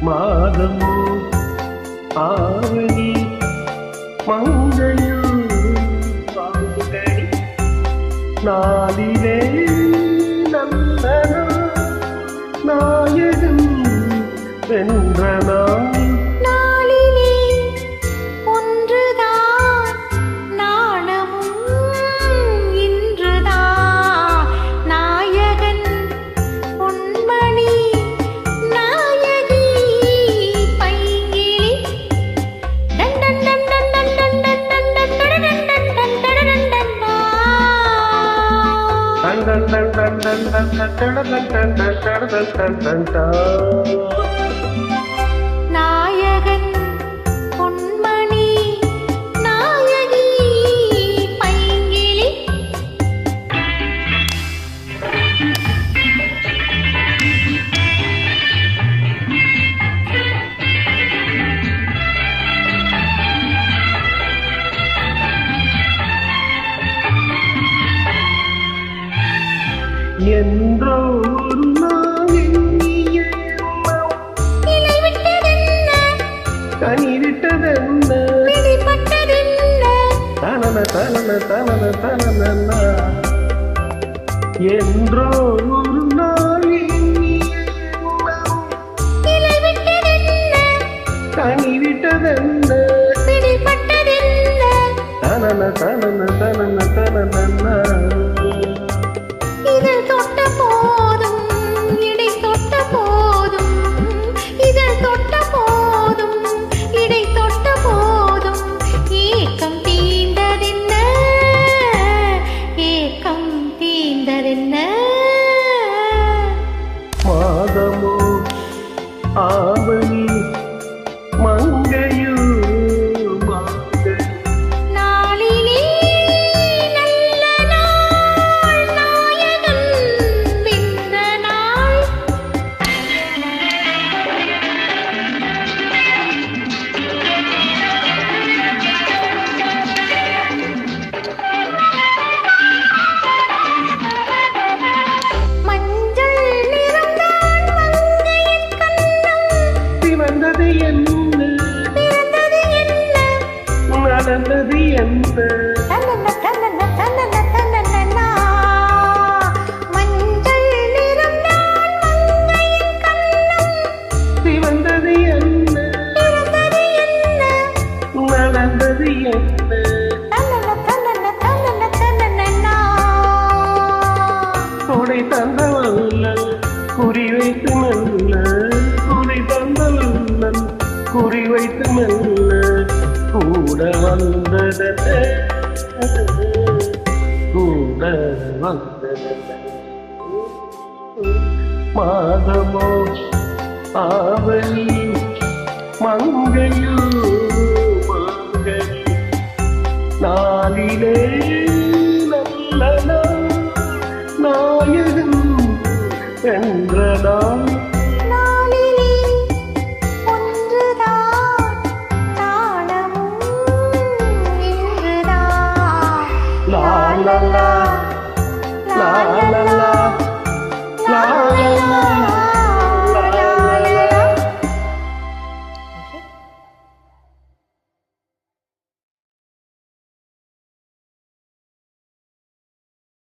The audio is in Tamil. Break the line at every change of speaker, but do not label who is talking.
மாதமோ ஆவணி மங்கையோ பாங்குகடி நாளிலே நல்ல நாயகன் வென்ற நாள்
நாயகன் பொன்மணி நாயகி பைங்கிளி
என்றோ ஒரு நாள் எண்ணிய
இலை விட்டதென்ன
கனி விட்டதென்ன
பிடிபட்டதென்ன
தனன தனன தனன தனன என்றோ ஒரு நாள் எண்ணிய
இலை விட்டதென்ன
கனி விட்டதென்ன
பிடிபட்டதென்ன
தனன தனன தனன தனன
இதழ் தொட்ட போதும் இடை தொட்ட போதும் இதழ் தொட்ட போதும் இடை தொட்ட போதும் ஏக்கம் தீண்டதென்ன ஏக்கம் தீண்டதென்ன
மாதமோ ஆவணி மங்கையோ
நாளிலே நல்ல நாள் நாயகன் வென்ற நாள் மஞ்சள் நிறம்தான் மங்கையின் கண்ணம்
சிவந்தது என்ன
பிறந்தது என்ன
நடந்தது என்ன
தன்னன்ன தன்னன்ன தன்னன்ன தன்னன்னா மஞ்சள் நிறம்தான் மங்கையின் கண்ணம்
சிவந்தது என்ன
பிறந்தது என்ன
நடந்தது என்ன
தன்னன்ன தன்னன்ன தன்னன்ன தன்னன்னா
கொடை தந்தவல்லன் குறி வைத்து மெல்ல கொடை தந்தவல்லன் குறி வைத்து மெல்ல கூட வந்ததல்ல கூட வந்ததல்ல மாதமோ ஆவணி மங்கையோ மங்கை நாளிலே நல்ல நாள் நாயகன் வென்ற நாள்
நாளிலே ஒன்றுதான் நாணமும் இன்றுதான்
லா லா லா லா லா லா